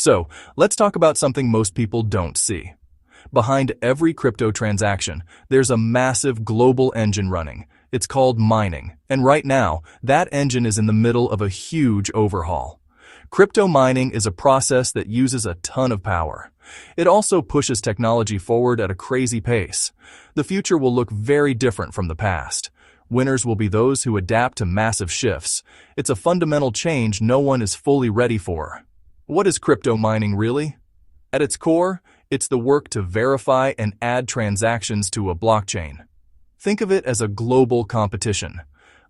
So, let's talk about something most people don't see. Behind every crypto transaction, there's a massive global engine running. It's called mining, and right now, that engine is in the middle of a huge overhaul. Crypto mining is a process that uses a ton of power. It also pushes technology forward at a crazy pace. The future will look very different from the past. Winners will be those who adapt to massive shifts. It's a fundamental change no one is fully ready for. What is crypto mining really? At its core, it's the work to verify and add transactions to a blockchain. Think of it as a global competition.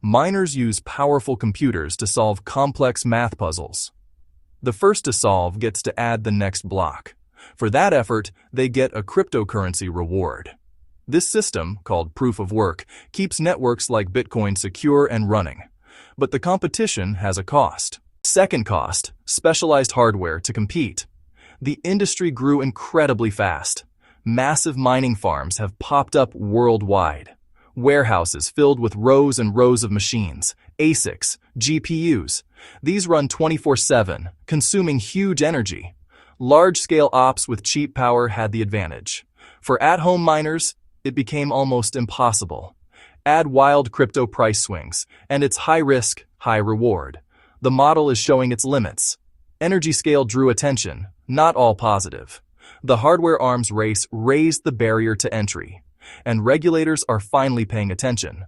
Miners use powerful computers to solve complex math puzzles. The first to solve gets to add the next block. For that effort, they get a cryptocurrency reward. This system, called proof of work, keeps networks like Bitcoin secure and running. But the competition has a cost. Second cost, specialized hardware to compete. The industry grew incredibly fast. Massive mining farms have popped up worldwide. Warehouses filled with rows and rows of machines, ASICs, GPUs. These run 24/7, consuming huge energy. Large-scale ops with cheap power had the advantage. For at-home miners, it became almost impossible. Add wild crypto price swings, and it's high risk, high reward. The model is showing its limits. Energy scale drew attention, not all positive. The hardware arms race raised the barrier to entry, and regulators are finally paying attention.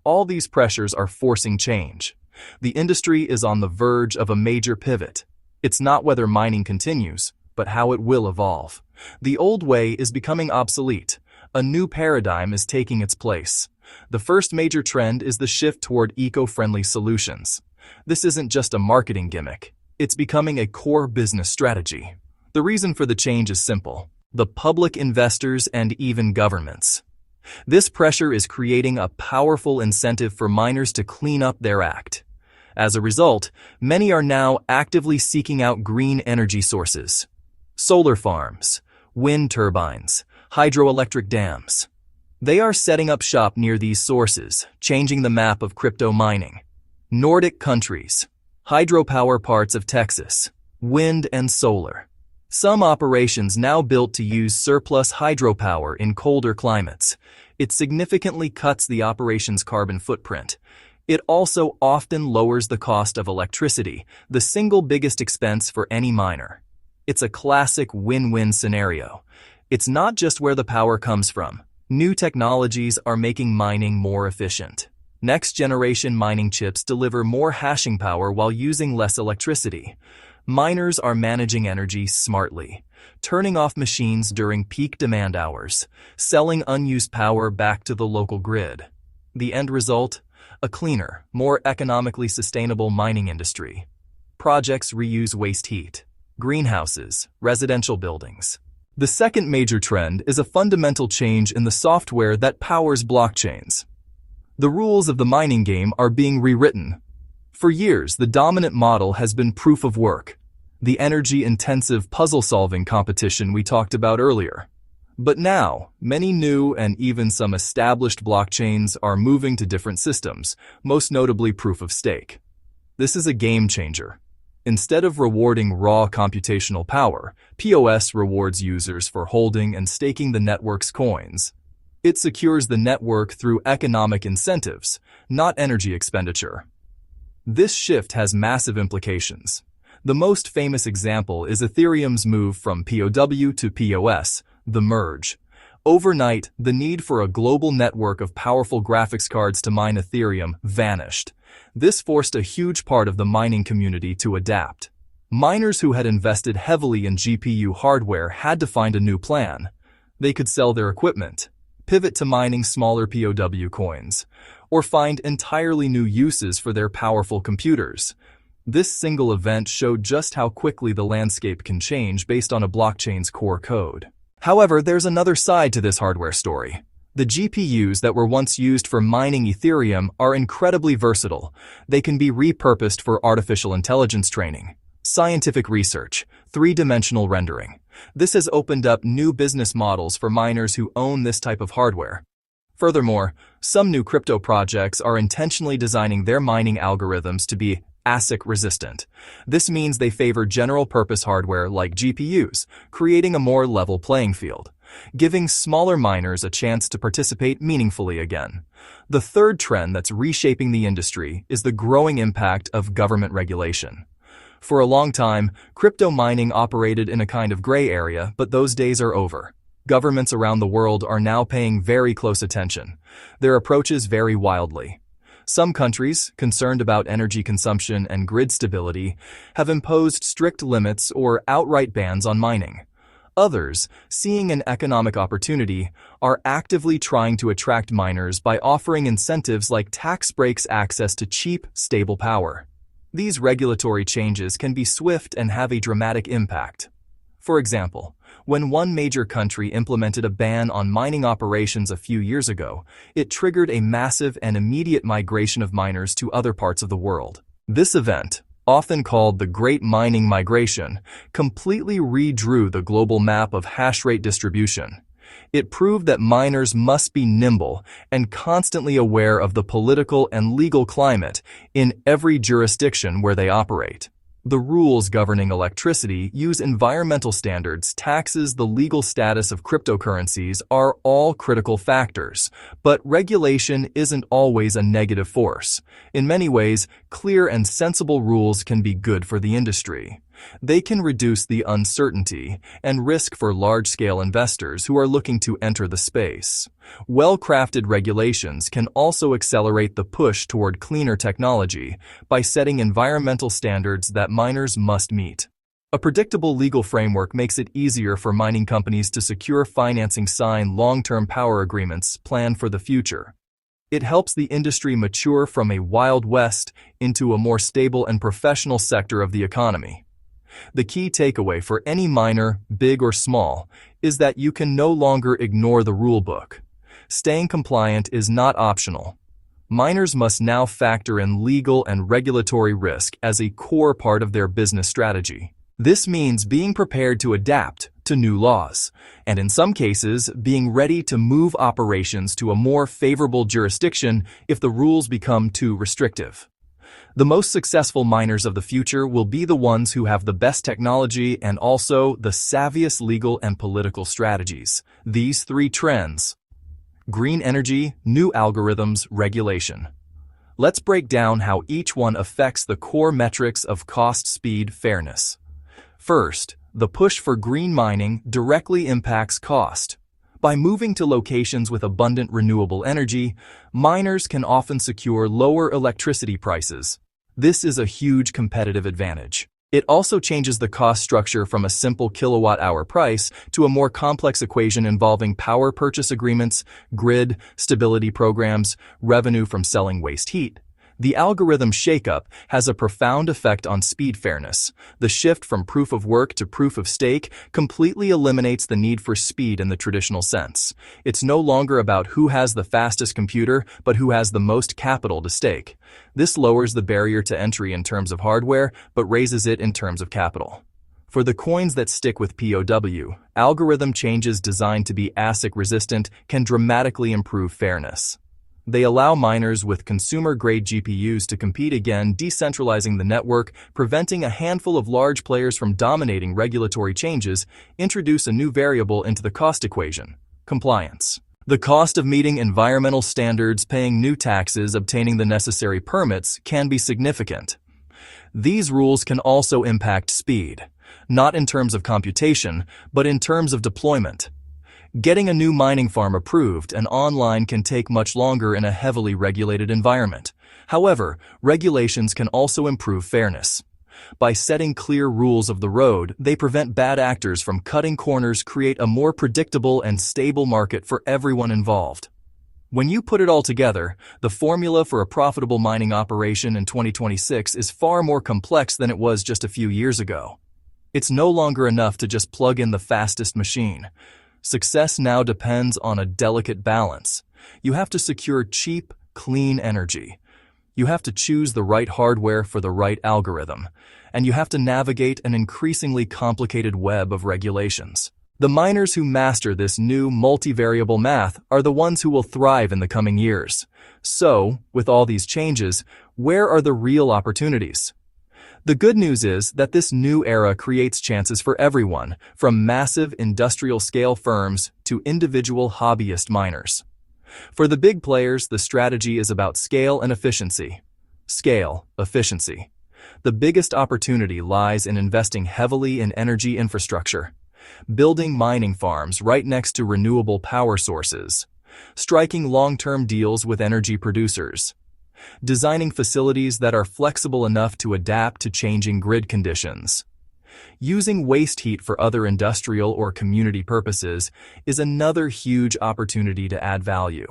All these pressures are forcing change. The industry is on the verge of a major pivot. It's not whether mining continues, but how it will evolve. The old way is becoming obsolete. A new paradigm is taking its place. The first major trend is the shift toward eco-friendly solutions. This isn't just a marketing gimmick. It's becoming a core business strategy. The reason for the change is simple: the public investors and even governments. This pressure is creating a powerful incentive for miners to clean up their act. As a result, many are now actively seeking out green energy sources. Solar farms, wind turbines, hydroelectric dams. They are setting up shop near these sources, changing the map of crypto mining. Nordic countries, hydropower parts of Texas, wind and solar. Some operations now built to use surplus hydropower in colder climates. It significantly cuts the operation's carbon footprint. It also often lowers the cost of electricity, the single biggest expense for any miner. It's a classic win-win scenario. It's not just where the power comes from. New technologies are making mining more efficient. Next-generation mining chips deliver more hashing power while using less electricity. Miners are managing energy smartly, turning off machines during peak demand hours, selling unused power back to the local grid. The end result? A cleaner, more economically sustainable mining industry. Projects reuse waste heat. Greenhouses, residential buildings. The second major trend is a fundamental change in the software that powers blockchains. The rules of the mining game are being rewritten. For years, the dominant model has been proof of work, the energy-intensive puzzle-solving competition we talked about earlier. But now, many new and even some established blockchains are moving to different systems, most notably proof of stake. This is a game changer. Instead of rewarding raw computational power, POS rewards users for holding and staking the network's coins. It secures the network through economic incentives, not energy expenditure. This shift has massive implications. The most famous example is Ethereum's move from POW to POS, the merge. Overnight, the need for a global network of powerful graphics cards to mine Ethereum vanished. This forced a huge part of the mining community to adapt. Miners who had invested heavily in GPU hardware had to find a new plan. They could sell their equipment, pivot to mining smaller POW coins, or find entirely new uses for their powerful computers. This single event showed just how quickly the landscape can change based on a blockchain's core code. However, there's another side to this hardware story. The GPUs that were once used for mining Ethereum are incredibly versatile. They can be repurposed for artificial intelligence training, scientific research, three-dimensional rendering. This has opened up new business models for miners who own this type of hardware. Furthermore, some new crypto projects are intentionally designing their mining algorithms to be ASIC resistant. This means they favor general-purpose hardware like GPUs, creating a more level playing field, giving smaller miners a chance to participate meaningfully again. The third trend that's reshaping the industry is the growing impact of government regulation. For a long time, crypto mining operated in a kind of gray area, but those days are over. Governments around the world are now paying very close attention. Their approaches vary wildly. Some countries, concerned about energy consumption and grid stability, have imposed strict limits or outright bans on mining. Others, seeing an economic opportunity, are actively trying to attract miners by offering incentives like tax breaks, access to cheap, stable power. These regulatory changes can be swift and have a dramatic impact. For example, when one major country implemented a ban on mining operations a few years ago, it triggered a massive and immediate migration of miners to other parts of the world. This event, often called the Great Mining Migration, completely redrew the global map of hash rate distribution. It proved that miners must be nimble and constantly aware of the political and legal climate in every jurisdiction where they operate. The rules governing electricity, use environmental standards, taxes, the legal status of cryptocurrencies are all critical factors, but regulation isn't always a negative force. In many ways, clear and sensible rules can be good for the industry. They can reduce the uncertainty and risk for large-scale investors who are looking to enter the space. Well-crafted regulations can also accelerate the push toward cleaner technology by setting environmental standards that miners must meet. A predictable legal framework makes it easier for mining companies to secure financing, sign long-term power agreements, plan for the future. It helps the industry mature from a Wild West into a more stable and professional sector of the economy. The key takeaway for any miner, big or small, is that you can no longer ignore the rulebook. Staying compliant is not optional. Miners must now factor in legal and regulatory risk as a core part of their business strategy. This means being prepared to adapt to new laws, and in some cases, being ready to move operations to a more favorable jurisdiction if the rules become too restrictive. The most successful miners of the future will be the ones who have the best technology and also the savviest legal and political strategies. These three trends: green energy, new algorithms, regulation. Let's break down how each one affects the core metrics of cost, speed, fairness. First, the push for green mining directly impacts cost. By moving to locations with abundant renewable energy, miners can often secure lower electricity prices. This is a huge competitive advantage. It also changes the cost structure from a simple kilowatt-hour price to a more complex equation involving power purchase agreements, grid stability programs, revenue from selling waste heat. The algorithm shakeup has a profound effect on speed fairness. The shift from proof of work to proof of stake completely eliminates the need for speed in the traditional sense. It's no longer about who has the fastest computer, but who has the most capital to stake. This lowers the barrier to entry in terms of hardware, but raises it in terms of capital. For the coins that stick with POW, algorithm changes designed to be ASIC resistant can dramatically improve fairness. They allow miners with consumer-grade GPUs to compete again, decentralizing the network, preventing a handful of large players from dominating. Regulatory changes introduce a new variable into the cost equation: compliance. The cost of meeting environmental standards, paying new taxes, obtaining the necessary permits can be significant. These rules can also impact speed, not in terms of computation, but in terms of deployment. Getting a new mining farm approved and online can take much longer in a heavily regulated environment. However, regulations can also improve fairness. By setting clear rules of the road, they prevent bad actors from cutting corners, create a more predictable and stable market for everyone involved. When you put it all together, the formula for a profitable mining operation in 2026 is far more complex than it was just a few years ago. It's no longer enough to just plug in the fastest machine. Success now depends on a delicate balance. You have to secure cheap, clean energy. You have to choose the right hardware for the right algorithm. And you have to navigate an increasingly complicated web of regulations. The miners who master this new multivariable math are the ones who will thrive in the coming years. So, with all these changes, where are the real opportunities? The good news is that this new era creates chances for everyone, from massive industrial-scale firms to individual hobbyist miners. For the big players, the strategy is about scale and efficiency. Scale, efficiency. The biggest opportunity lies in investing heavily in energy infrastructure, building mining farms right next to renewable power sources, striking long-term deals with energy producers, designing facilities that are flexible enough to adapt to changing grid conditions. Using waste heat for other industrial or community purposes is another huge opportunity to add value.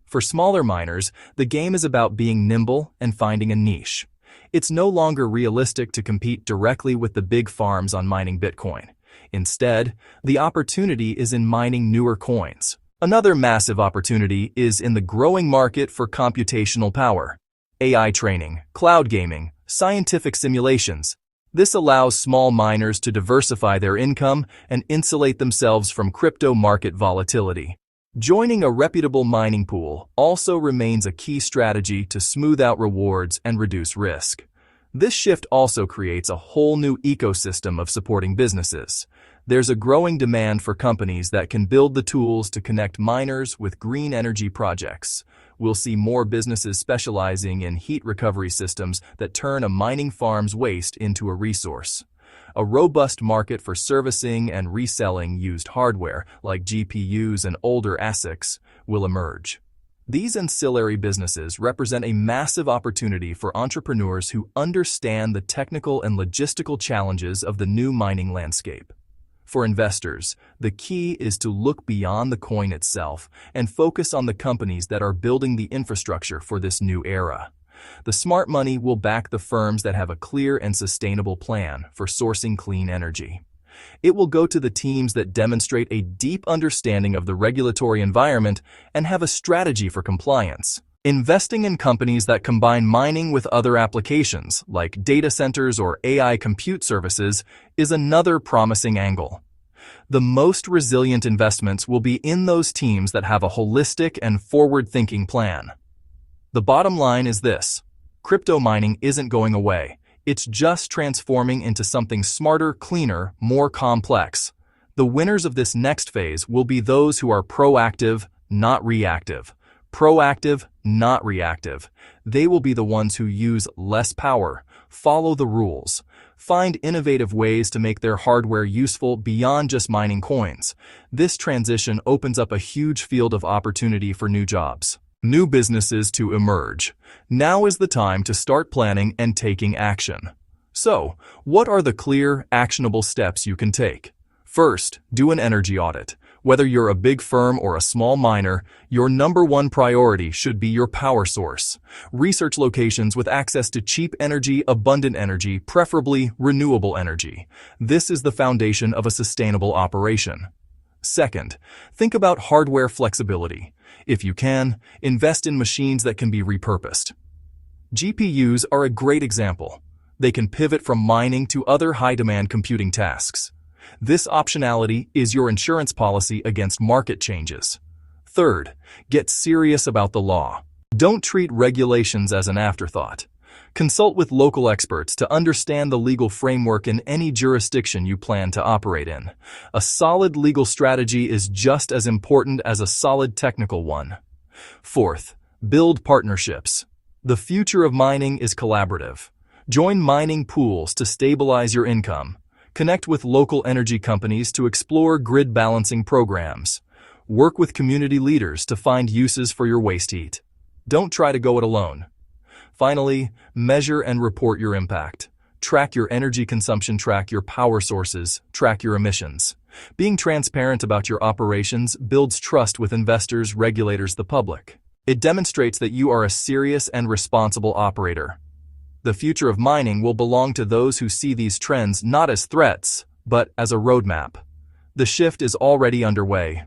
For smaller miners, the game is about being nimble and finding a niche. It's no longer realistic to compete directly with the big farms on mining Bitcoin. Instead, the opportunity is in mining newer coins. Another massive opportunity is in the growing market for computational power. AI training, cloud gaming, scientific simulations. This allows small miners to diversify their income and insulate themselves from crypto market volatility. Joining a reputable mining pool also remains a key strategy to smooth out rewards and reduce risk. This shift also creates a whole new ecosystem of supporting businesses. There's a growing demand for companies that can build the tools to connect miners with green energy projects. We'll see more businesses specializing in heat recovery systems that turn a mining farm's waste into a resource. A robust market for servicing and reselling used hardware, like GPUs and older ASICs, will emerge. These ancillary businesses represent a massive opportunity for entrepreneurs who understand the technical and logistical challenges of the new mining landscape. For investors, the key is to look beyond the coin itself and focus on the companies that are building the infrastructure for this new era. The smart money will back the firms that have a clear and sustainable plan for sourcing clean energy. It will go to the teams that demonstrate a deep understanding of the regulatory environment and have a strategy for compliance. Investing in companies that combine mining with other applications, like data centers or AI compute services, is another promising angle. The most resilient investments will be in those teams that have a holistic and forward-thinking plan. The bottom line is this: crypto mining isn't going away. It's just transforming into something smarter, cleaner, more complex. The winners of this next phase will be those who are proactive, not reactive. Proactive, not reactive. They will be the ones who use less power, follow the rules, find innovative ways to make their hardware useful beyond just mining coins. This transition opens up a huge field of opportunity for new jobs, new businesses to emerge. Now is the time to start planning and taking action. So, what are the clear, actionable steps you can take? First, do an energy audit. Whether you're a big firm or a small miner, your number one priority should be your power source. Research locations with access to cheap energy, abundant energy, preferably renewable energy. This is the foundation of a sustainable operation. Second, think about hardware flexibility. If you can, invest in machines that can be repurposed. GPUs are a great example. They can pivot from mining to other high-demand computing tasks. This optionality is your insurance policy against market changes. Third, get serious about the law. Don't treat regulations as an afterthought. Consult with local experts to understand the legal framework in any jurisdiction you plan to operate in. A solid legal strategy is just as important as a solid technical one. Fourth, build partnerships. The future of mining is collaborative. Join mining pools to stabilize your income. Connect with local energy companies to explore grid balancing programs. Work with community leaders to find uses for your waste heat. Don't try to go it alone. Finally, measure and report your impact. Track your energy consumption, track your power sources, track your emissions. Being transparent about your operations builds trust with investors, regulators, the public. It demonstrates that you are a serious and responsible operator. The future of mining will belong to those who see these trends not as threats, but as a roadmap. The shift is already underway.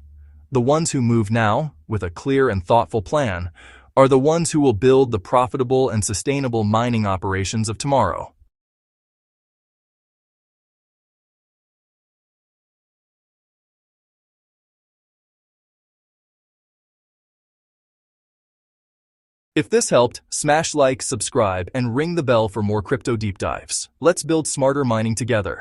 The ones who move now, with a clear and thoughtful plan, are the ones who will build the profitable and sustainable mining operations of tomorrow. If this helped, smash like, subscribe, and ring the bell for more crypto deep dives. Let's build smarter mining together.